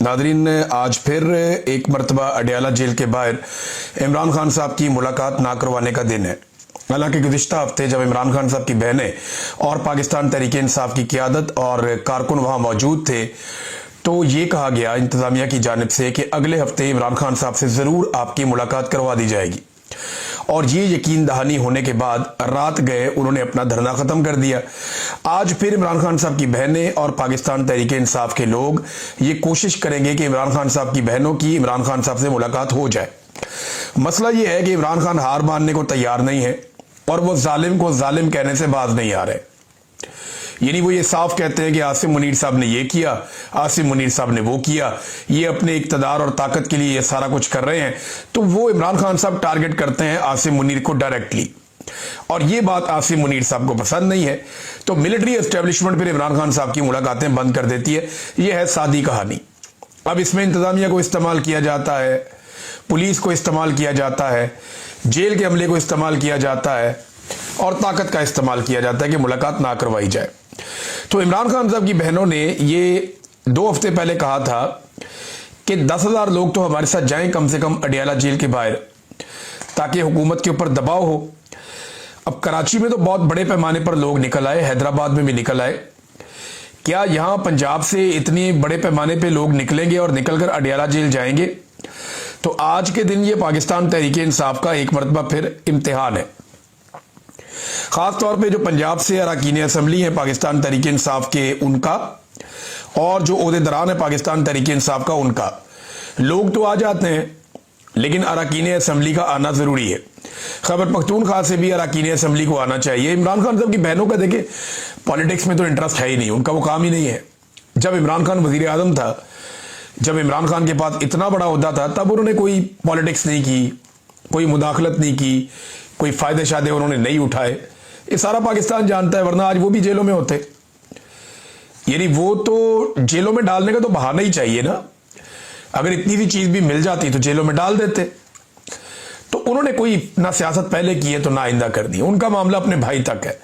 Nadreen, आज फिर एक मरतबा अडयाला जेल के बाहर इमरान खान साहब की मुलाकात ना करवाने का दिन है। हालांकि गुज़िश्ता हफ्ते जब इमरान खान साहब की बहनें और पाकिस्तान तहरीक इंसाफ की क़यादत और कारकुन वहां मौजूद थे, तो ये कहा गया इंतज़ामिया की जानिब से कि अगले हफ्ते इमरान खान साहब से ज़रूर आपकी मुलाकात करवा दी जाएगी। और ये यकीन दहानी होने के बाद रात गए उन्होंने अपना धरना खत्म कर दिया। आज फिर इमरान खान साहब की बहनें और पाकिस्तान तहरीक इंसाफ के लोग ये कोशिश करेंगे कि इमरान खान साहब की बहनों की इमरान खान साहब से मुलाकात हो जाए। मसला ये है कि इमरान खान हार मानने को तैयार नहीं है और वो जालिम को जालिम कहने से बाज नहीं आ रहे। यानी वो ये साफ कहते हैं कि आसिम मुनीर साहब ने ये किया, आसिम मुनीर साहब ने वो किया, ये अपने इक्तदार और ताकत के लिए ये सारा कुछ कर रहे हैं। तो वो इमरान खान साहब टारगेट करते हैं आसिम मुनीर को डायरेक्टली, और ये बात आसिम मुनीर साहब को पसंद नहीं है। तो मिलिट्री एस्टेब्लिशमेंट फिर इमरान खान साहब की मुलाकातें बंद कर देती है। ये है सादी कहानी। अब इसमें इंतजामिया को इस्तेमाल किया जाता है, पुलिस को इस्तेमाल किया जाता है, जेल के अमले को इस्तेमाल किया जाता है और ताकत का इस्तेमाल किया जाता है कि मुलाकात ना करवाई जाए। तो इमरान खान साहब की बहनों ने ये 2 हफ्ते पहले कहा था कि 10,000 लोग तो हमारे साथ जाएं कम से कम अडयाला जेल के बाहर, ताकि हुकूमत के ऊपर दबाव हो। अब कराची में तो बहुत बड़े पैमाने पर लोग निकल आए, हैदराबाद में भी निकल आए। क्या यहां पंजाब से इतने बड़े पैमाने पे लोग निकलेंगे और निकलकर अडयाला जेल जाएंगे? तो आज के दिन ये पाकिस्तान तहरीक इंसाफ का एक मरतबा फिर इम्तिहान है। खास तौर पे जो पंजाब से अरकान असम्बली है पाकिस्तान तहरीक इंसाफ के, उनका, और जो ओहदेदारान है पाकिस्तान तहरीक इंसाफ का, उनका। लोग तो आ जाते हैं लेकिन अरकान असम्बली का आना जरूरी है। खैबर पख्तूनख्वा से भी अरकान असम्बली को आना चाहिए। इमरान खान साहब की बहनों का देखे पॉलिटिक्स में तो इंटरेस्ट है ही नहीं, उनका वो काम ही नहीं है। जब इमरान खान वजीर आजम था, जब इमरान खान के पास इतना बड़ा ओहदा था, तब उन्होंने कोई पॉलिटिक्स नहीं की, कोई मुदाखलत नहीं की, कोई फायदे शायदे उन्होंने नहीं उठाए। ये सारा पाकिस्तान जानता है, वरना आज वो भी जेलों में होते। यानी वो तो जेलों में डालने का तो बहाना ही चाहिए ना। अगर इतनी सी चीज भी मिल जाती तो जेलों में डाल देते। तो उन्होंने कोई ना सियासत पहले की है तो ना आइंदा कर दी। उनका मामला अपने भाई तक है।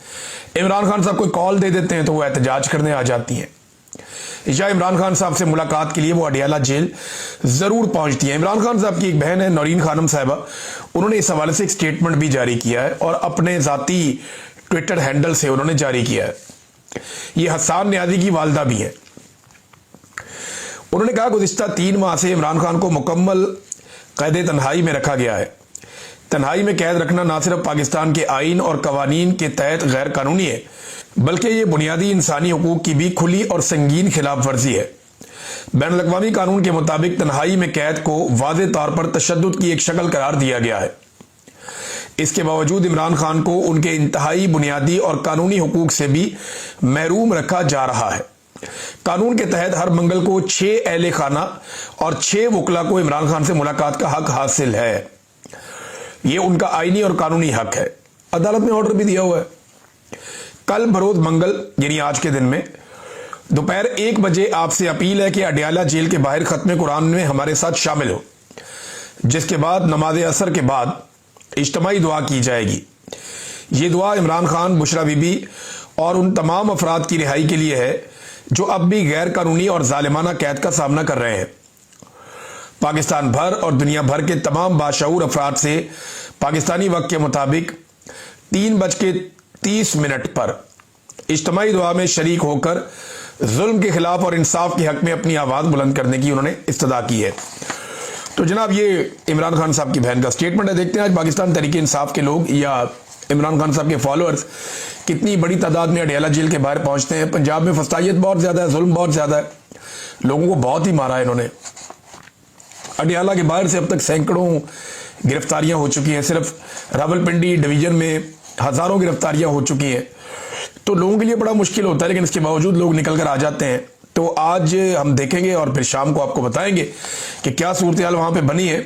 इमरान खान साहब कोई कॉल दे देते हैं तो वो एहतजाज करने आ जाती हैं, या इमरान खान साहब से मुलाकात के लिए वो अडयाला जेल जरूर पहुंचती है। इमरान खान साहब की एक बहन है नौरीन खानम साहिबा, उन्होंने इस हवाले से एक स्टेटमेंट भी जारी किया है और अपने जाती ट्विटर हैंडल से उन्होंने जारी किया है। ये हसन न्याजी की वालदा भी है। उन्होंने कहा, गुज़िश्ता 3 माह से इमरान खान को मुकम्मल कैद तन्हाई में रखा गया है। तन्हाई में कैद रखना ना सिर्फ पाकिस्तान के आइन और कवानीन के तहत गैर कानूनी है, बल्कि ये बुनियादी इंसानी हुकूक की भी खुली और संगीन खिलाफ वर्जी है। बैनुल-अक़वामी कानून के मुताबिक तन्हाई में कैद को वाज़े तौर पर तशद्दुद की एक शक्ल करार दिया गया है। इसके बावजूद इमरान खान को उनके इंतहाई बुनियादी और कानूनी हुकूक से भी महरूम रखा जा रहा है। कानून के तहत हर मंगल को 6 अहले खाना और 6 वकला को इमरान खान से मुलाकात का हक हासिल है। ये उनका आईनी और कानूनी हक है। अदालत ने ऑर्डर भी दिया हुआ है। कल बरोज मंगल यानी आज के दिन में दोपहर 1 बजे आपसे अपील है कि अडयाला जेल के बाहर खत्म कुरान में हमारे साथ शामिल हो, जिसके बाद नमाज असर के बाद इज्तिमाई दुआ की जाएगी। ये दुआ इमरान खान, बुशरा बीबी और उन तमाम अफराद की रिहाई के लिए है जो अब भी गैर कानूनी और जालिमाना कैद का सामना कर रहे हैं। पाकिस्तान भर और दुनिया भर के तमाम बाशऊर अफराद से पाकिस्तानी वक्त के मुताबिक 3:30 पर इज्तिमाई दुआ में शरीक होकर जुल्म के खिलाफ और इंसाफ के हक में अपनी आवाज बुलंद करने की उन्होंने इस्तदा की है। तो जनाब, ये इमरान खान साहब की बहन का स्टेटमेंट है। देखते हैं आज पाकिस्तान तहरीक इंसाफ के लोग या इमरान खान साहब के फॉलोअर्स कितनी बड़ी तादाद में अडयाला जेल के बाहर पहुंचते हैं। पंजाब में फसाइयत बहुत ज्यादा है, जुल्म बहुत ज्यादा है, लोगों को बहुत ही मारा है इन्होंने। अडयाला के बाहर से अब तक सैकड़ों गिरफ्तारियां हो चुकी हैं। सिर्फ रावलपिंडी डिवीजन में हजारों गिरफ्तारियां हो चुकी हैं। तो लोगों के लिए बड़ा मुश्किल होता है, लेकिन इसके बावजूद लोग निकल कर आ जाते हैं। तो आज हम देखेंगे और फिर शाम को आपको बताएंगे कि क्या सूरत हाल वहां पे बनी है।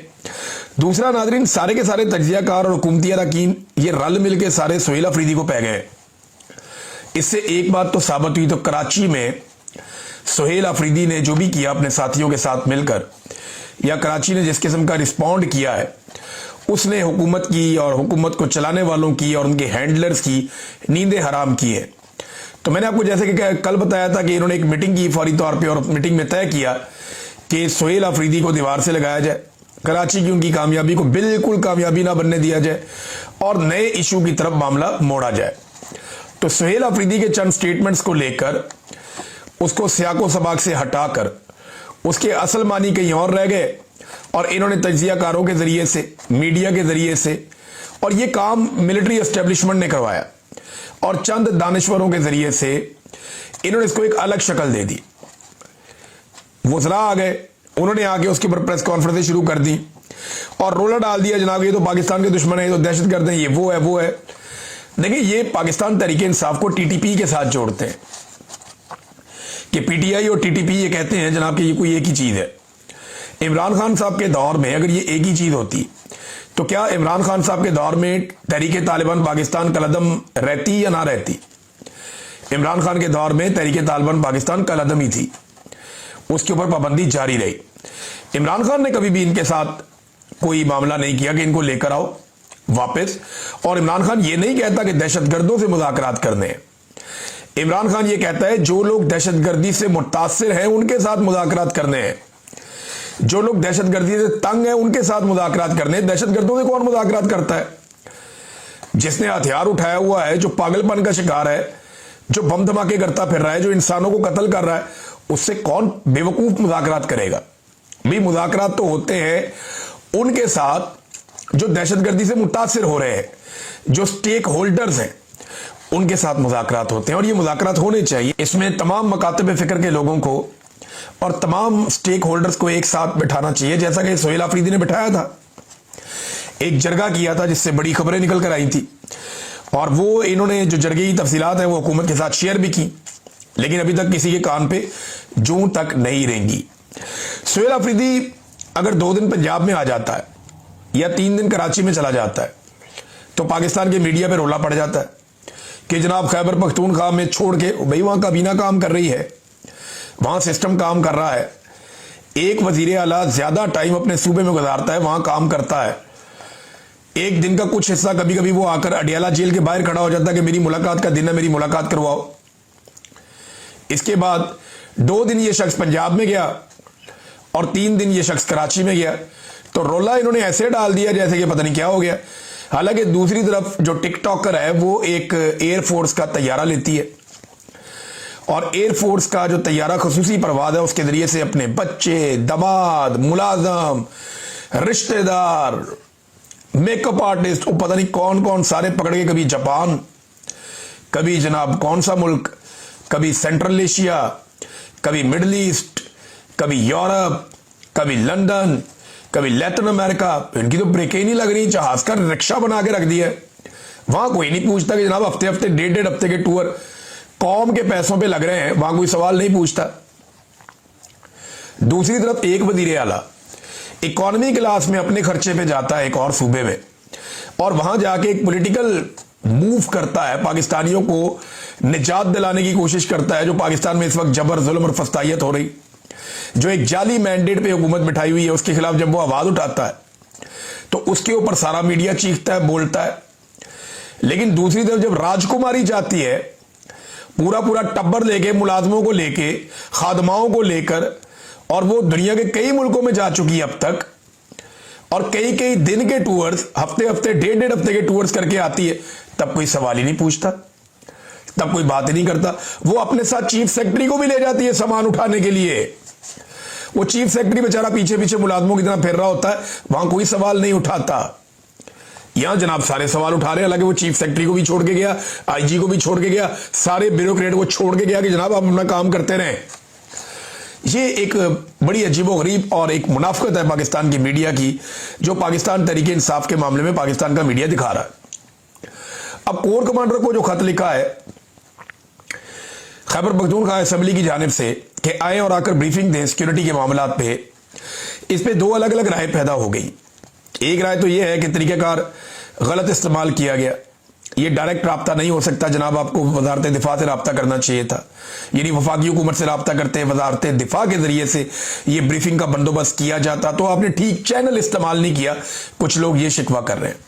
दूसरा नाजरीन, सारे के सारे तज्जियाकार और हुकूमती अरकान ये रल मिल के सारे सुहेल अफरीदी को पै गए। इससे एक बात तो साबित हुई, तो कराची में सुहेल अफरीदी ने जो भी किया अपने साथियों के साथ मिलकर, या कराची ने जिस किस्म का रिस्पॉन्ड किया है, उसने हुकूमत की और हुकूमत को चलाने वालों की और उनके हैंडलर्स की नींदें हराम की है। तो मैंने आपको जैसे कि कल बताया था कि इन्होंने एक मीटिंग की फौरी तौर पे, और मीटिंग में तय किया कि सोहेल अफरीदी को दीवार से लगाया जाए, कराची की उनकी कामयाबी को बिल्कुल कामयाबी ना बनने दिया जाए और नए इशू की तरफ मामला मोड़ा जाए। तो सोहेल अफरीदी के चंद स्टेटमेंट्स को लेकर उसको सियाको सबाक से हटाकर उसके असल मानी कहीं और रह गए और इन्होंने तज्जियाकारों के जरिए से, मीडिया के जरिए से, और ये काम मिलिट्री एस्टेब्लिशमेंट ने करवाया और चंद दानिश्वरों के जरिए से इन्होंने इसको एक अलग शक्ल दे दी। वज़रा आ गए, उन्होंने आके उसके ऊपर प्रेस कॉन्फ्रेंसें शुरू कर दी और रोला डाल दिया, जनाब ये तो पाकिस्तान के दुश्मन है, ये तो दहशतगर्द हैं, ये वो है। देखिए, ये पाकिस्तान तहरीके इंसाफ को टीटीपी के साथ जोड़ते हैं कि पीटीआई और टीटीपी ये कहते हैं जनाब कि ये कोई एक ही चीज है। इमरान खान साहब के दौर में अगर ये एक ही चीज होती तो क्या इमरान खान साहब के दौर में तहरीके तालिबान पाकिस्तान कलअदम रहती या ना रहती? इमरान खान के दौर में तहरीके तालिबान पाकिस्तान कलअदम ही थी, उसके ऊपर पाबंदी जारी रही। इमरान खान ने कभी भी इनके साथ कोई मामला नहीं किया कि इनको लेकर आओ वापस, और इमरान खान ये नहीं कहता कि दहशतगर्दों से मुज़ाकरात करने हैं। इमरान खान ये कहता है जो लोग दहशतगर्दी से मुतासिर हैं उनके साथ मुज़ाकरात करने हैं, जो लोग दहशतगर्दी से तंग हैं उनके साथ मुज़ाकरात करने हैं। दहशतगर्दों से कौन मुज़ाकरात करता है? जिसने हथियार उठाया हुआ है, जो पागलपन का शिकार है, जो बम धमाके करता फिर रहा है, जो इंसानों को कत्ल कर रहा है, उससे कौन बेवकूफ मुज़ाकरात करेगा? भी मुज़ाकरात तो होते हैं उनके साथ जो दहशतगर्दी से मुतासिर हो रहे हैं, जो स्टेक होल्डर्स हैं, उनके साथ मुज़ाकरात होते हैं और ये मुज़ाकरात होने चाहिए। इसमें तमाम मकातब फिक्र के लोगों को और तमाम स्टेक होल्डर्स को एक साथ बिठाना चाहिए, जैसा कि सोहेल अफरीदी ने बिठाया था। एक जरगा किया था जिससे बड़ी खबरें निकल कर आई थी और वो इन्होंने जो जरगे की तफसीलात हैं वो हुकूमत के साथ शेयर भी की, लेकिन अभी तक किसी के कान पे जूं तक नहीं रेंगी। सोहेल अफरीदी अगर 2 दिन पंजाब में आ जाता है या 3 दिन कराची में चला जाता है तो पाकिस्तान के मीडिया पे रोला पड़ जाता है कि जनाब खैबर पख्तूनख्वा में छोड़ के भाई वहां काबीना काम कर रही है, वहां सिस्टम काम कर रहा है। एक वजीर आला ज्यादा टाइम अपने सूबे में गुजारता है, वहां काम करता है, एक दिन का कुछ हिस्सा कभी कभी वो आकर अडियाला जेल के बाहर खड़ा हो जाता है कि मेरी मुलाकात का दिन है, मेरी मुलाकात करवाओ। इसके बाद 2 दिन ये शख्स पंजाब में गया और 3 दिन ये शख्स कराची में गया, तो रोला इन्होंने ऐसे डाल दिया जैसे कि पता नहीं क्या हो गया। हालांकि दूसरी तरफ जो टिकटॉकर है वो एक एयरफोर्स का तैयारा लेती है और एयरफोर्स का जो तैयारा खसूसी परवाज है उसके जरिए से अपने बच्चे, दमाद, मुलाजम, रिश्तेदार, मेकअप आर्टिस्ट, वो पता नहीं कौन कौन सारे पकड़ के, कभी जापान, कभी जनाब कौन सा मुल्क, कभी सेंट्रल एशिया, कभी मिडल ईस्ट, कभी यूरोप, कभी लंदन, कभी लैटिन अमेरिका। इनकी तो ब्रेक ही नहीं लग रही, जहाज का रिक्शा बना के रख दिया है। वहां कोई नहीं पूछता कि जनाब हफ्ते हफ्ते 1.5 हफ्ते के टूर कौम के पैसों पे लग रहे हैं, वहां कोई सवाल नहीं पूछता। दूसरी तरफ एक वजीर आला इकोनॉमी क्लास में अपने खर्चे पे जाता है एक और सूबे में और वहां जाके एक पॉलिटिकल मूव करता है, पाकिस्तानियों को निजात दिलाने की कोशिश करता है। जो पाकिस्तान में इस वक्त जबर, जुल्म और फस्तायत हो रही, जो एक जाली मैंडेट पे हुकूमत बिठाई हुई है, उसके खिलाफ जब वो आवाज उठाता है तो उसके ऊपर सारा मीडिया चीखता है, बोलता है। लेकिन दूसरी तरफ जब राजकुमारी जाती है पूरा पूरा टब्बर लेके, मुलाजमों को लेके, खादमाओं को लेकर, और वो दुनिया के कई मुल्कों में जा चुकी है अब तक, और कई कई दिन के टूर्स, हफ्ते हफ्ते 1.5 हफ्ते के टूर्स करके आती है, तब कोई सवाल ही नहीं पूछता, तब कोई बात ही नहीं करता। वो अपने साथ चीफ सेक्रेटरी को भी ले जाती है सामान उठाने के लिए। वो चीफ सेक्रेटरी बेचारा पीछे पीछे मुलाजमों की तरह फिर रहा होता है, वहां कोई सवाल नहीं उठाता। यहां जनाब सारे सवाल उठा रहे हैं। हालांकि वो चीफ सेक्रेटरी को भी छोड़ के गया, आईजी को भी छोड़ के गया, सारे ब्यूरोक्रेट को छोड़ के गया कि जनाब आप अपना काम करते रहें। ये एक बड़ी अजीबोगरीब और एक मुनाफिकत है पाकिस्तान की मीडिया की, जो पाकिस्तान तहरीके इंसाफ के मामले में पाकिस्तान का मीडिया दिखा रहा है। अब कोर कमांडर को जो खत लिखा है खैबर पख्तूनख्वा असेंबली की जानिब से कि आए और आकर ब्रीफिंग दें सिक्योरिटी के मामला पे, इस पे 2 अलग अलग राय पैदा हो गई। एक राय तो यह है कि तरीक़ाकार गलत इस्तेमाल किया गया, ये डायरेक्ट राब्ता नहीं हो सकता जनाब, आपको वजारत दिफा से राब्ता करना चाहिए था, यानी वफाकी हुकूमत से राब्ता करते हैं, वजारत दिफा के जरिए से ये ब्रीफिंग का बंदोबस्त किया जाता, तो आपने ठीक चैनल इस्तेमाल नहीं किया। कुछ लोग ये शिकवा कर रहे हैं।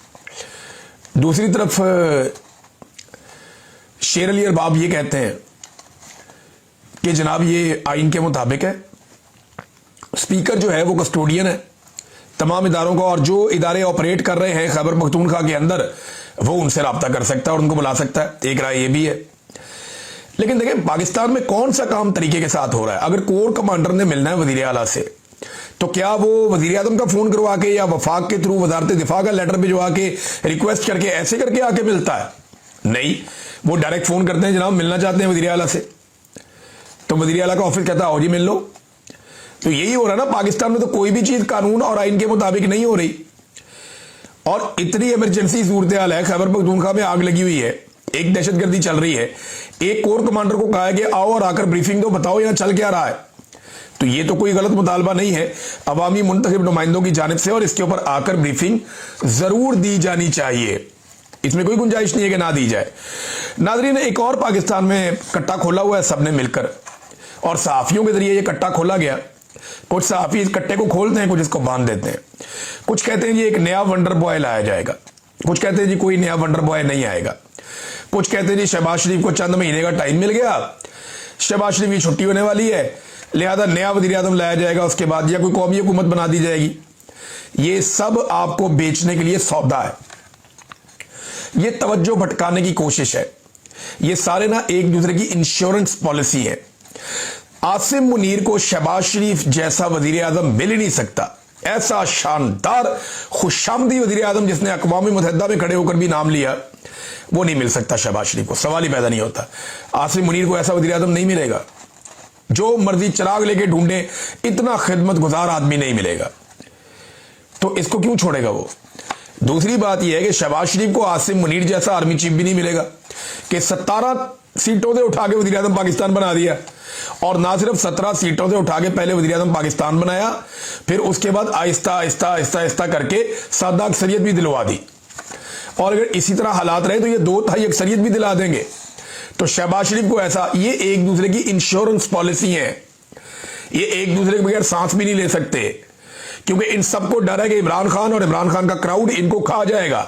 दूसरी तरफ शेर अली अरबाब ये कहते हैं कि जनाब ये आइन के मुताबिक है, स्पीकर जो है वो कस्टोडियन है तमाम इदारों का, और जो इदारे ऑपरेट कर रहे हैं खैबर पख्तूनख्वा के अंदर वो उनसे रब्ता कर सकता है और उनको बुला सकता है। एक राय ये भी है। लेकिन देखिए पाकिस्तान में कौन सा काम तरीके के साथ हो रहा है। अगर कोर कमांडर ने मिलना है वजीर आला से तो क्या वो वजीर आजम का फोन करवा के या वफाक के थ्रू वजारत दिफा का लेटर भिजवा के रिक्वेस्ट करके ऐसे करके आके मिलता है? नहीं, वो डायरेक्ट फोन करते हैं, जनाब मिलना चाहते हैं वजीर आला से, तो वजीर आला का ऑफिस कहता है आओ जी मिल लो। तो यही हो रहा है ना पाकिस्तान में, तो कोई भी चीज कानून और आइन के मुताबिक नहीं हो रही। और इतनी इमरजेंसी सूरत हाल है, खैबर पख्तूनख्वा में आग लगी हुई है, एक दहशतगर्दी चल रही है, एक कोर कमांडर को कहा है कि आओ और आकर ब्रीफिंग दो, बताओ यहां चल क्या रहा है। तो ये तो कोई गलत मुतालबा नहीं है अवामी मुंतखब नुमाइंदों की जानिब से, और इसके ऊपर आकर ब्रीफिंग जरूर दी जानी चाहिए। इसमें कोई गुंजाइश नहीं है कि ना दी जाए। नाज़रीन, एक और पाकिस्तान में कट्टा खोला हुआ है सबने मिलकर, और सहाफियों के जरिए ये कट्टा खोला गया। कुछ सहाफी इस कट्टे को खोलते हैं, कुछ इसको बांध देते हैं। कुछ कहते हैं जी एक नया वंडर बॉय लाया जाएगा, कुछ कहते हैं जी कोई नया वंडर बॉय नहीं आएगा, कुछ कहते हैं जी शहबाज शरीफ को चंद महीने का टाइम मिल गया, शहबाज शरीफ की छुट्टी होने वाली है, लिहाजा नया वजीर आजम लाया जाएगा, उसके बाद या कोई कौमी हुकूमत बना दी जाएगी। ये सब आपको बेचने के लिए सौदा है, ये तवज्जो भटकाने की कोशिश है। ये सारे ना एक दूसरे की इंश्योरेंस पॉलिसी है। आसिम मुनीर को शहबाज शरीफ जैसा वजीर आजम मिल ही नहीं सकता। ऐसा शानदार खुशामदी वजीर आजम जिसने अक़वाम मुत्तहिदा में खड़े होकर भी नाम लिया, वो नहीं मिल सकता शहबाज शरीफ को, सवाल ही पैदा नहीं होता। आसिम मुनीर को ऐसा वजीर आजम नहीं मिलेगा, जो मर्जी चिराग लेके ढूंढे इतना खिदमत गुजार आदमी नहीं मिलेगा। तो इसको क्यों छोड़ेगा वो। दूसरी बात यह है कि शहबाज शरीफ को आसिम मुनीर जैसा आर्मी चीफ भी नहीं मिलेगा कि 17 सीटों से उठा के वजीर आजम पाकिस्तान बना दिया, और ना सिर्फ 17 सीटों से उठा के पहले वजीर आजम पाकिस्तान बनाया, फिर उसके बाद आहिस्ता आहिस्ता आहिस्ता आहिस्ता करके सादा अक्सरियत भी दिलवा दी, और अगर इसी तरह हालात रहे तो ये 2/3 अक्सरियत भी दिला देंगे। तो शहबाज शरीफ को ऐसा, ये एक दूसरे की इंश्योरेंस पॉलिसी है, ये एक दूसरे के बगैर सांस भी नहीं ले सकते, क्योंकि इन सबको डर है कि इमरान खान और इमरान खान का क्राउड इनको खा जाएगा।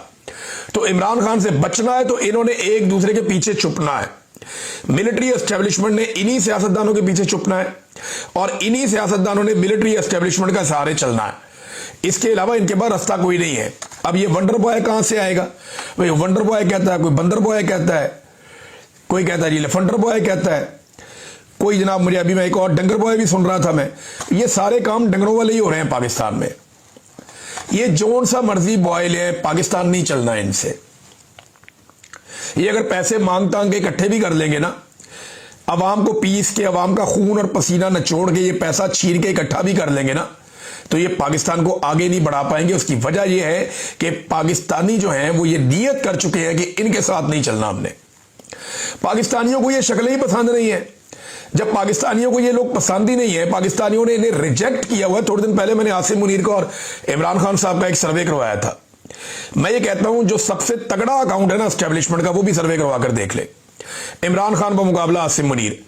तो इमरान खान से बचना है तो इन्होंने एक दूसरे के पीछे छुपना है। मिलिट्री एस्टेब्लिशमेंट ने इन्हीं सियासतदानों के पीछे छुपना है, और इन्हीं सियासतदानों ने मिलिट्री एस्टेब्लिशमेंट का सहारे चलना है। इसके अलावा इनके पास रास्ता कोई नहीं है। अब ये वंडर बॉय कहां से आएगा भाई? वंडर बॉय कहता है, कोई बंदर बॉय कहता है, कोई कहता है जी लेफंडर बॉय कहता है, कोई जनाब मुझे अभी मैं एक और डंगर बॉय भी सुन रहा था मैं। ये सारे काम डंगरों वाले ही हो रहे हैं पाकिस्तान में। ये जोन सा मर्जी बॉय ले, पाकिस्तान नहीं चलना है इनसे। ये अगर पैसे मांग तांग के इकट्ठे भी कर लेंगे ना, अवाम को पीस के, अवाम का खून और पसीना नचोड़ के, ये पैसा छीन के इकट्ठा भी कर लेंगे ना, तो ये पाकिस्तान को आगे नहीं बढ़ा पाएंगे। उसकी वजह यह है कि पाकिस्तानी जो हैं वो ये नियत कर चुके हैं कि इनके साथ नहीं चलना हमने। पाकिस्तानियों को ये शक्लें ही पसंद नहीं है। जब पाकिस्तानियों को ये लोग पसंद ही नहीं है, पाकिस्तानियों ने इन्हें रिजेक्ट किया हुआ है। थोड़े दिन पहले मैंने आसिम मुनीर का और इमरान खान साहब का एक सर्वे करवाया था। मैं ये कहता हूं जो सबसे तगड़ा अकाउंट है ना एस्टेब्लिशमेंट का, वो भी सर्वे करवा कर देख ले, इमरान खान का मुकाबला आसिम मुनीर,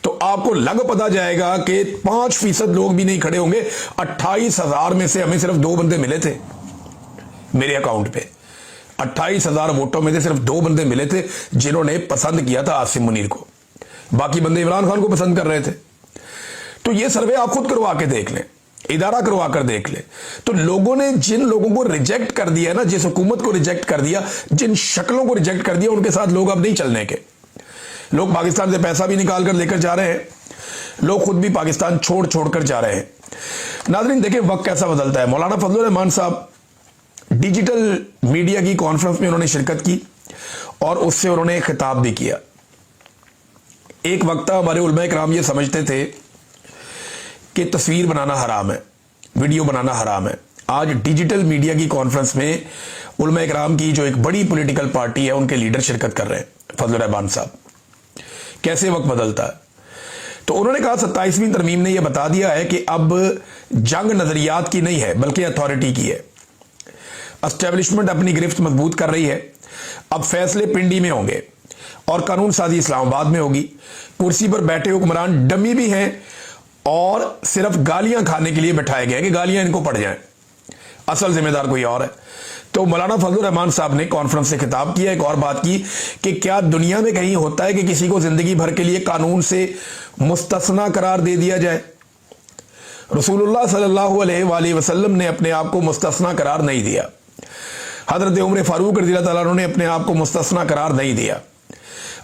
तो आपको लग पता जाएगा कि 5% लोग भी नहीं खड़े होंगे। 28,000 में से हमें सिर्फ 2 बंदे मिले थे मेरे अकाउंट पे। 28,000 वोटों में से सिर्फ 2 बंदे मिले थे जिन्होंने पसंद किया था आसिम मुनीर को, बाकी बंदे इमरान खान को पसंद कर रहे थे। तो ये सर्वे आप खुद करवा के देख लें, इदारा करवा कर देख ले। तो लोगों ने जिन लोगों को रिजेक्ट कर दिया ना, जिस हुकूमत को रिजेक्ट कर दिया, जिन शक्लों को रिजेक्ट कर दिया, उनके साथ लोग अब नहीं चलने के। लोग पाकिस्तान से पैसा भी निकाल कर लेकर जा रहे हैं, लोग खुद भी पाकिस्तान छोड़ छोड़ कर जा रहे हैं। नाज़रीन देखिए वक्त कैसा बदलता है। मौलाना फजलुर रहमान साहब डिजिटल मीडिया की कॉन्फ्रेंस में उन्होंने शिरकत की और उससे उन्होंने खिताब भी किया। एक वक्त हमारे उलमा इकराम ये समझते थे कि तस्वीर बनाना हराम है, वीडियो बनाना हराम है। आज डिजिटल मीडिया की कॉन्फ्रेंस में उलमा इकराम की जो एक बड़ी पॉलिटिकल पार्टी है, उनके लीडर शिरकत कर रहे हैं। फजलुर रहमान साहब, कैसे वक्त बदलता है। तो उन्होंने कहा 27वीं तरमीम ने यह बता दिया है कि अब जंग नजरियात की नहीं है बल्कि अथॉरिटी की है। एस्टेब्लिशमेंट अपनी गिरफ्त मजबूत कर रही है। अब फैसले पिंडी में होंगे और कानून साजी इस्लामाबाद में होगी। कुर्सी पर बैठे हुक्मरान डमी भी हैं और सिर्फ गालियां खाने के लिए बैठाए गए कि गालियां इनको पड़ जाएं, असल जिम्मेदार कोई और है। तो मौलाना फजलुर रहमान साहब ने कॉन्फ्रेंस से खिताब किया, एक और बात की कि क्या दुनिया में कहीं होता है कि किसी को जिंदगी भर के लिए कानून से मुस्तस्ना करार दे दिया जाए। रसूलुल्लाह सल्लल्लाहु अलैहि वसल्लम ने अपने आप को मुस्तस्ना करार नहीं दिया। हजरत उमर फारूक रज़ियल्लाहु ताला अन्हु ने अपने आप को मुस्तस्ना करार नहीं दिया।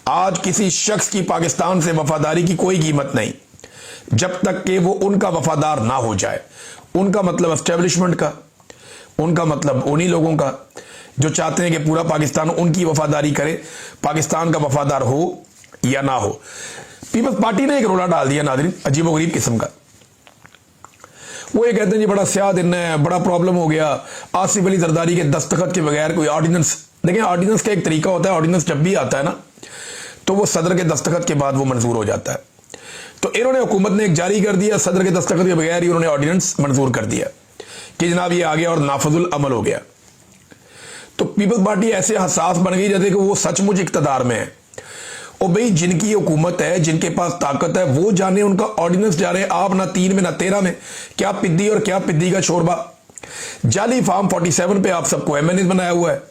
आज किसी शख्स की पाकिस्तान से वफादारी की कोई कीमत नहीं जब तक कि वो उनका वफादार ना हो जाए। उनका मतलब एस्टेब्लिशमेंट का, उनका मतलब उन्हीं लोगों का जो चाहते हैं कि पूरा पाकिस्तान उनकी वफादारी करे, पाकिस्तान का वफादार हो या ना हो। पीपल्स पार्टी ने एक रोला डाल दिया नाज़रीन, अजीबोगरीब किस्म का। वो ये कहते हैं जी बड़ा स्याह दिन है, बड़ा प्रॉब्लम हो गया, आसिफ अली जरदारी के दस्तखत के बगैर कोई ऑर्डिनेंस। देखें, ऑर्डिनेंस का एक तरीका होता है, ऑर्डिनेंस जब भी आता है ना तो वो सदर के दस्तखत के बाद वो मंजूर हो जाता है। तो इन्होंने हुकूमत ने एक जारी कर दिया, सदर के दस्तखत के बगैर ही उन्होंने ऑर्डिनेंस मंजूर कर दिया कि जनाब ये आ गया और नाफजुल अमल हो गया। तो पीपल्स पार्टी ऐसे हसास बन गई जैसे कि वो सचमुच इक्तदार में है। और भाई जिनकी हुकूमत है, जिनके पास ताकत है, वो जाने उनका ऑर्डिनेंस जा रहे हैं। आप ना 3 में ना 13 में, क्या पिद्दी और क्या पिद्दी का शोरबा। जाली फार्म 47 पे आप सबको एमएनए बनाया हुआ है।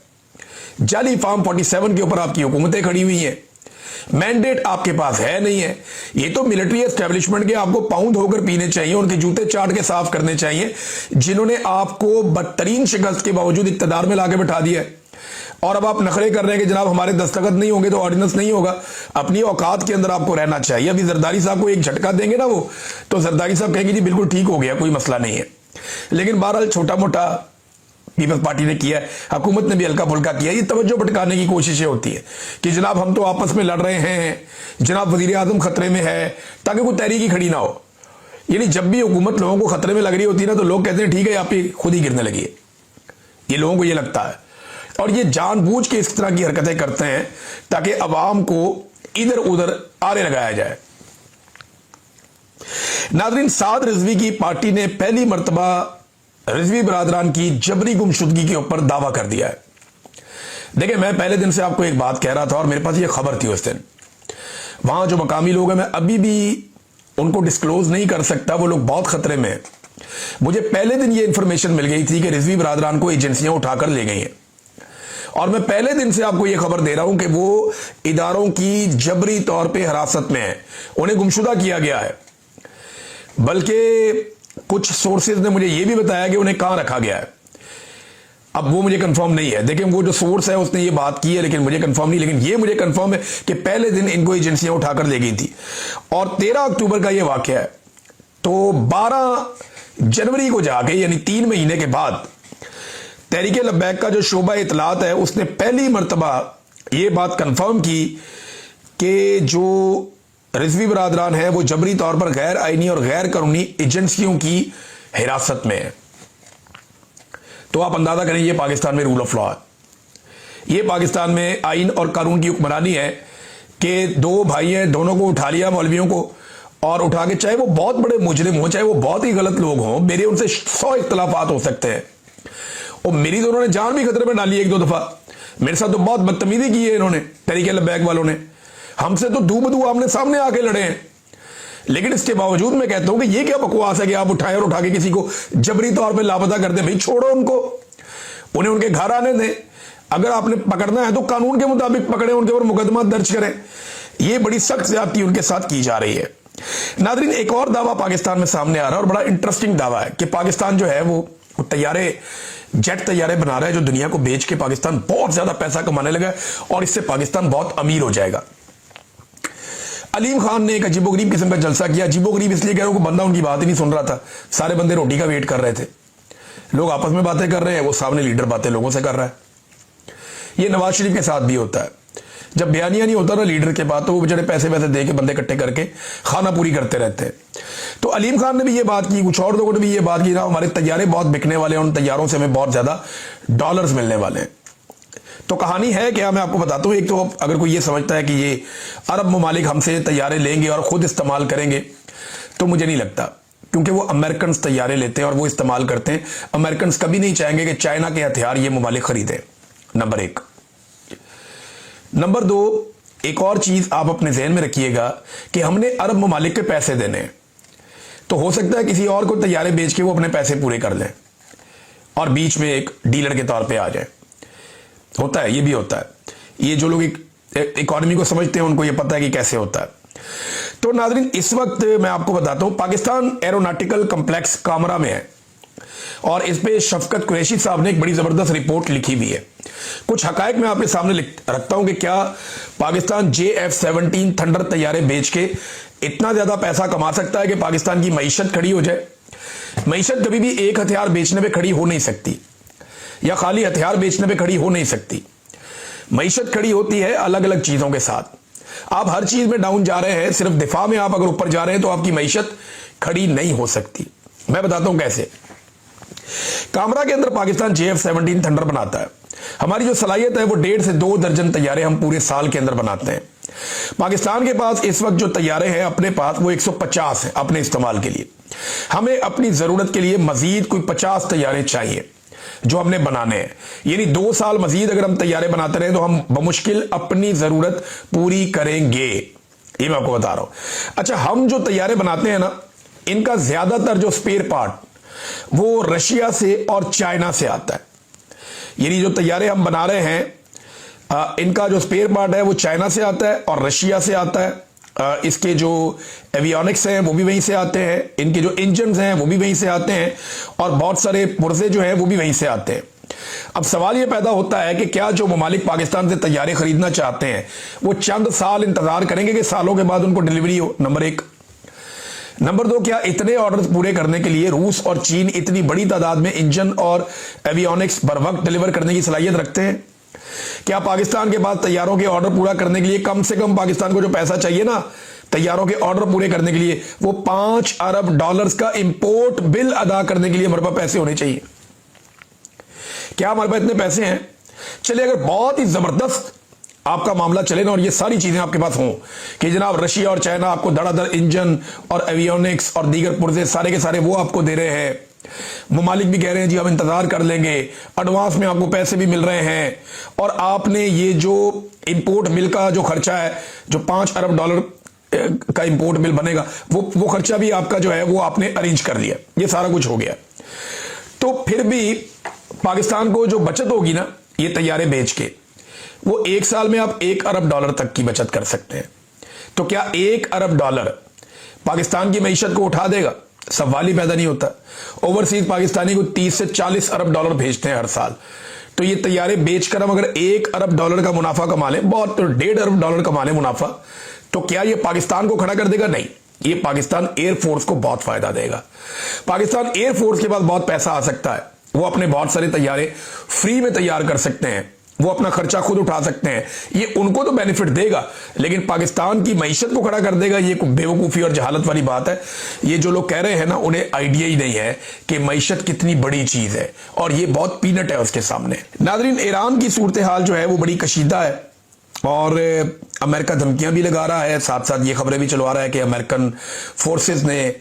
जाली फार्म 47 के ऊपर आपकी हुकूमतें खड़ी हुई हैं। मैंडेट आपके पास है नहीं है। ये तो मिलिट्री एस्टेब्लिशमेंट के आपको पाउंड होकर पीने चाहिए, उनके जूते चाट के साफ करने चाहिए, जिन्होंने आपको बदतरीन शिकस्त के बावजूद इक्तदार में लाके बैठा दिया है। और अब आप नखरे कर रहे हैं कि जनाब हमारे दस्तखत नहीं होंगे तो ऑर्डिनेंस नहीं होगा। अपनी औकात के अंदर आपको रहना चाहिए। अभी जरदारी साहब को एक झटका देंगे ना वो, तो जरदारी साहब कहेंगे जी बिल्कुल ठीक हो गया, कोई मसला नहीं है। लेकिन बहरहाल छोटा मोटा पीपल्स पार्टी ने किया है, हुकूमत ने भी हल्का फुल्का किया। ये तवज्जो भटकाने की कोशिशें होती है कि जनाब हम तो आपस में लड़ रहे हैं, जनाब वजीर आजम खतरे में है, ताकि कोई तहरीकी खड़ी ना हो। यानी जब भी हुकूमत लोगों को खतरे में लग रही होती है ना तो लोग कहते हैं ठीक है आप ही खुद ही गिरने लगी है। ये लोगों को ये लगता है और ये जानबूझ के इस तरह की हरकतें करते हैं ताकि अवाम को इधर उधर आरे लगाया जाए। नाज़रीन, साद रिजवी की पार्टी ने पहली मर्तबा रिजवी बरादरान की जबरी गुमशुदगी के ऊपर दावा कर दिया है। देखिए, मैं पहले दिन से आपको एक बात कह रहा था और मेरे पास ये खबर थी उस दिन। वहां जो मकामी लोग हैं, मैं अभी भी उनको डिस्क्लोज नहीं कर सकता, वो लोग बहुत खतरे में हैं। मुझे पहले दिन ये इंफॉर्मेशन मिल गई थी कि रिजवी बरादरान को एजेंसियां उठाकर ले गई हैं और मैं पहले दिन से आपको यह खबर दे रहा हूं कि वो इदारों की जबरी तौर पे हिरासत में है, उन्हें गुमशुदा किया गया है। बल्कि कुछ सोर्सेज ने मुझे यह भी बताया कि उन्हें कहां रखा गया है। अब वो मुझे कंफर्म नहीं है। देखिए, वो जो सोर्स है उसने ये बात की है, लेकिन मुझे कंफर्म नहीं। लेकिन ये मुझे कंफर्म है कि पहले दिन इनको एजेंसियां उठाकर ले गई थी और 13 अक्टूबर का ये वाकया है। तो 12 जनवरी को जाके, यानी 3 महीने के बाद, तहरीक लब्बैक का जो शोबा इतलात है उसने पहली मर्तबा ये बात कंफर्म की कि जो रिजवी बरादरान है वो जबरी तौर पर गैर आईनी और गैर कानूनी एजेंसियों की हिरासत में है। तो आप अंदाजा करें, ये पाकिस्तान में रूल ऑफ लॉ है, ये पाकिस्तान में आइन और कानून की हुक्मरानी है कि दो भाई हैं, दोनों को उठा लिया, मौलवियों को, और उठा के, चाहे वो बहुत बड़े मुजरिम हो, चाहे वो बहुत ही गलत लोग हों, मेरे उनसे 100 इख्तलाफात हो सकते हैं और मेरी तो उन्होंने जान भी खतरे में डाली 1-2 दफा। मेरे साथ तो बहुत बदतमीजी की है इन्होंने, तहरीक लब्बैक वालों ने, हमसे तो दू बदू आमने सामने आके लड़े हैं। लेकिन इसके बावजूद मैं कहता हूं कि ये क्या बकवास है कि आप उठाए और उठा के किसी को जबरी तौर पे लापता कर दें। भाई छोड़ो उनको, उन्हें उनके घर आने दें। अगर आपने पकड़ना है तो कानून के मुताबिक पकड़े, उनके ऊपर मुकदमा दर्ज करें। ये बड़ी सख्त ज्यादती उनके साथ की जा रही है। नाज़रीन, एक और दावा पाकिस्तान में सामने आ रहा है और बड़ा इंटरेस्टिंग दावा है कि पाकिस्तान जो है वो तैयारे, जेट तैयारे बना रहा है जो दुनिया को बेच के पाकिस्तान बहुत ज्यादा पैसा कमाने लगा है और इससे पाकिस्तान बहुत अमीर हो जाएगा। अलीम खान ने एक अजीबोगरीब किस्म का जलसा किया। अजीबोगरीब इसलिए कह रहा हूं कि बंदा उनकी बात ही नहीं सुन रहा था। सारे बंदे रोटी का वेट कर रहे थे, लोग आपस में बातें कर रहे हैं, वो सामने लीडर बातें लोगों से कर रहा है। ये नवाज शरीफ के साथ भी होता है, जब बयानिया नहीं होता ना लीडर के बाद, तो वो बेचारे पैसे वैसे दे के बंदे इकट्ठे करके खाना पूरी करते रहते हैं। तो अलीम खान ने भी ये बात की, कुछ और लोगों ने भी ये बात की ना, हमारे तैयारे बहुत बिकने वाले हैं, उन तैयारों से हमें बहुत ज्यादा डॉलर्स मिलने वाले हैं। तो कहानी है क्या, मैं आपको बताता हूं। एक तो अगर कोई ये समझता है कि ये अरब ममालिक हमसे तैयारे लेंगे और खुद इस्तेमाल करेंगे, तो मुझे नहीं लगता, क्योंकि वो अमेरिकन तैयारे लेते हैं और वो इस्तेमाल करते हैं। अमेरिकन कभी नहीं चाहेंगे कि चाइना के हथियार ये ममालिक खरीदें, नंबर 1। नंबर 2, एक और चीज आप अपने जहन में रखिएगा कि हमने अरब ममालिक के पैसे देने हैं, तो हो सकता है किसी और को तैयारे बेच के वो अपने पैसे पूरे कर लें और बीच में एक डीलर के तौर पे आ जाए। होता है, ये भी होता है। ये जो लोग इकोनॉमी को समझते हैं उनको ये पता है कि कैसे होता है। तो नाज़रीन, इस वक्त मैं आपको बताता हूं, पाकिस्तान एरोनॉटिकल कॉम्प्लेक्स कामरा में है और इस पे शफकत कुरैशी साहब ने एक बड़ी जबरदस्त रिपोर्ट लिखी हुई है। कुछ हकायक मैं आपके सामने रखता हूं कि क्या पाकिस्तान JF-17 थंडर तैयारे बेच के इतना ज्यादा पैसा कमा सकता है कि पाकिस्तान की मईशत खड़ी हो जाए। मईशत कभी भी एक हथियार बेचने पे खड़ी हो नहीं सकती या खाली हथियार बेचने पे खड़ी हो नहीं सकती। मईशत खड़ी होती है अलग अलग चीजों के साथ। आप हर चीज में डाउन जा रहे हैं, सिर्फ दिफा में आप अगर ऊपर जा रहे हैं तो आपकी मईशत खड़ी नहीं हो सकती। मैं बताता हूं कैसे। कामरा के अंदर पाकिस्तान JF-17 थंडर बनाता है। हमारी जो सलाहियत है वो 1.5 से 2 दर्जन तैयारे हम पूरे साल के अंदर बनाते हैं। पाकिस्तान के पास इस वक्त जो तैयारे हैं अपने पास वो 150 हैं अपने इस्तेमाल के लिए। हमें अपनी जरूरत के लिए मजीद कोई 50 तैयारे चाहिए जो हमने बनाने हैं। यानी 2 साल मजीद अगर हम तैयारे बनाते रहे तो हम बमुश्किल अपनी जरूरत पूरी करेंगे। ये मैं आपको बता रहा हूं। अच्छा, हम जो तैयारे बनाते हैं ना, इनका ज्यादातर जो स्पेयर पार्ट वो रशिया से और चाइना से आता है। यानी जो तैयारे हम बना रहे हैं इनका जो स्पेयर पार्ट है वो चाइना से आता है और रशिया से आता है। इसके जो एवियोनिक्स हैं वो भी वहीं से आते हैं, इनके जो इंजन हैं वो भी वहीं से आते हैं और बहुत सारे पुर्जे जो हैं वो भी वहीं से आते हैं। अब सवाल ये पैदा होता है कि क्या जो ममालिक पाकिस्तान से तैयारे खरीदना चाहते हैं वो चंद साल इंतजार करेंगे कि सालों के बाद उनको डिलीवरी हो? नंबर 1। नंबर 2, क्या इतने ऑर्डर पूरे करने के लिए रूस और चीन इतनी बड़ी तादाद में इंजन और एवियोनिक्स बर वक्त डिलीवर करने की सलाहियत रखते हैं? क्या पाकिस्तान के पास तैयारों के ऑर्डर पूरा करने के लिए कम से कम पाकिस्तान को जो पैसा चाहिए ना तैयारों के ऑर्डर पूरे करने के लिए, वो $5 अरब का इंपोर्ट बिल अदा करने के लिए हमारे पास पैसे होने चाहिए? क्या हमारे पास इतने पैसे हैं? चलिए, अगर बहुत ही जबरदस्त आपका मामला चले ना और ये सारी चीजें आपके पास हों कि जनाब रशिया और चाइना आपको धड़ाधड़ इंजन और एवियोनिक्स और दीगर पुर्जे सारे के सारे वो आपको दे रहे हैं, ममालिक भी कह रहे हैं जी हम इंतजार कर लेंगे, एडवांस में आपको पैसे भी मिल रहे हैं, और आपने ये जो इंपोर्ट बिल का जो खर्चा है, जो $5 अरब का इंपोर्ट बिल बनेगा, वो खर्चा भी आपका जो है वो आपने अरेंज कर लिया, ये सारा कुछ हो गया। तो फिर भी पाकिस्तान को जो बचत होगी ना ये तैयारे बेच के, वो 1 साल में आप $1 अरब तक की बचत कर सकते हैं। तो क्या $1 अरब पाकिस्तान की मईशत को उठा देगा? सवाल ही पैदा नहीं होता। ओवरसीज पाकिस्तानी को 30 से 40 अरब डॉलर भेजते हैं हर साल। तो ये तैयारे बेचकर हम अगर $1 अरब का मुनाफा कमा लें, बहुत, तो $1.5 अरब कमा लें मुनाफा, तो क्या ये पाकिस्तान को खड़ा कर देगा? नहीं, ये पाकिस्तान एयरफोर्स को बहुत फायदा देगा। पाकिस्तान एयरफोर्स के पास बहुत पैसा आ सकता है, वो अपने बहुत सारे तैयारे फ्री में तैयार कर सकते हैं, वो अपना खर्चा खुद उठा सकते हैं। ये उनको तो बेनिफिट देगा, लेकिन पाकिस्तान की मईशत को खड़ा कर देगा, ये बेवकूफ़ी और जहालत वाली बात है। ये जो लोग कह रहे हैं ना, उन्हें आइडिया ही नहीं है कि मईशत कितनी बड़ी चीज़ है और ये बहुत पीनट है उसके सामने। नाज़रीन, ईरान की सूरत हाल जो है वो बड़ी कशीदा है और अमेरिका धमकियां भी लगा रहा है, साथ साथ ये खबरें भी चलवा रहा है कि अमेरिकन फोर्सेस ने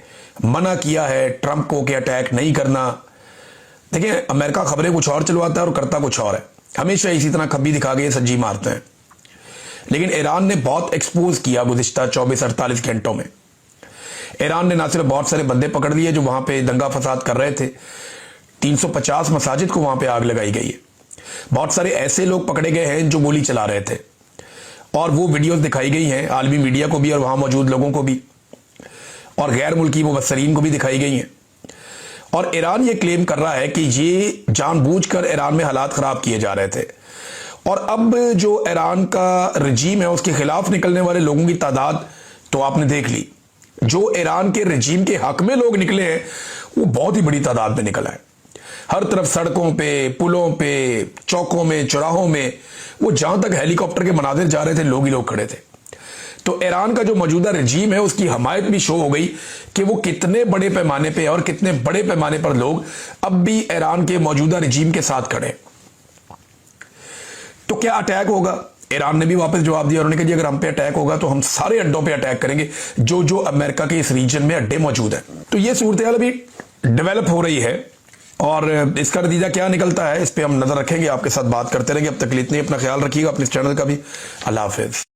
मना किया है ट्रंप को कि अटैक नहीं करना। देखिए, अमेरिका खबरें कुछ और चलवाता है और करता कुछ और है। हमेशा इसी तरह खब्बी दिखा के सज्जी मारते हैं। लेकिन ईरान ने बहुत एक्सपोज किया गुज़िश्ता 24-48 घंटों में। ईरान ने ना सिर्फ बहुत सारे बंदे पकड़ लिए जो वहां पे दंगा फसाद कर रहे थे, 350 मसाजिद को वहां पे आग लगाई गई है। बहुत सारे ऐसे लोग पकड़े गए हैं जो गोली चला रहे थे और वो वीडियोस दिखाई गई हैं आलमी मीडिया को भी और वहां मौजूद लोगों को भी, और गैर मुल्की मुबस्सरीन को भी दिखाई गई हैं। और ईरान ये क्लेम कर रहा है कि ये जानबूझकर ईरान में हालात खराब किए जा रहे थे। और अब जो ईरान का रजीम है उसके खिलाफ निकलने वाले लोगों की तादाद तो आपने देख ली। जो ईरान के रजीम के हक में लोग निकले हैं वो बहुत ही बड़ी तादाद में निकला है। हर तरफ सड़कों पे, पुलों पे, चौकों में, चौराहों में, वो जहां तक हेलीकॉप्टर के मनाजिर जा रहे थे लोग ही लोग खड़े थे। तो ईरान का जो मौजूदा रजीम है उसकी हमायत भी शो हो गई कि वो कितने बड़े पैमाने पे और कितने बड़े पैमाने पर लोग अब भी ईरान के मौजूदा रजीम के साथ खड़े। तो क्या अटैक होगा? ईरान ने भी वापस जवाब दिया, उन्होंने कहा जी अगर हम पे अटैक होगा तो हम सारे अड्डों पे अटैक करेंगे जो जो अमेरिका के इस रीजन में अड्डे मौजूद हैं। तो ये सूरत हाल अभी डेवलप हो रही है और इसका नतीजा क्या निकलता है इस पर हम नजर रखेंगे, आपके साथ बात करते रहेंगे। अब तक इतनी, अपना ख्याल रखिएगा, अपने चैनल का भी। अल्लाह हाफिज।